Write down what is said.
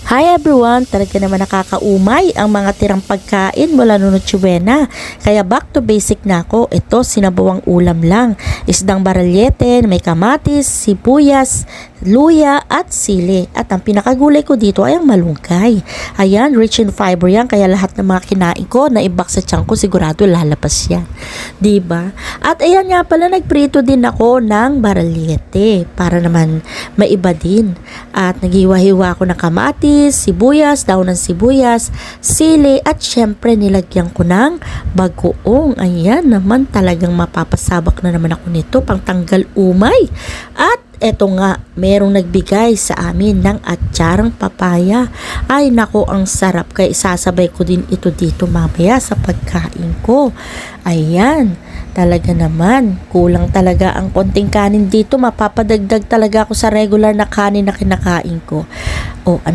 Hi everyone! Talaga naman nakakaumay ang mga tirang pagkain mula nung Noche Buena. Kaya back to basic na ako. Ito, sinabawang ulam lang. Isdang baralyete, may kamatis, sibuyas, luya at sili. At ang pinakagulay ko dito ay ang malunggay. Ayan, rich in fiber yan. Kaya lahat ng mga kinain ko na ibak sa tiyan ko, sigurado lalabas yan. Diba? At ayan nga pala, nagprito din ako ng baralyete para naman maiba din. At naghiwa-hiwa ako ng kamatis, sibuyas, daon ng sibuyas, sili at syempre nilagyan ko ng bagoong. Ayan naman, talagang mapapasabak na naman ako nito pang tanggal umay. At eto nga, merong nagbigay sa amin ng atsarang papaya. Ay nako, ang sarap, kaya isasabay ko din ito dito mamaya sa pagkain ko. Ayan, talaga naman, kulang talaga ang konting kanin dito. Mapapadagdag talaga ako sa regular na kanin na kinakain ko. O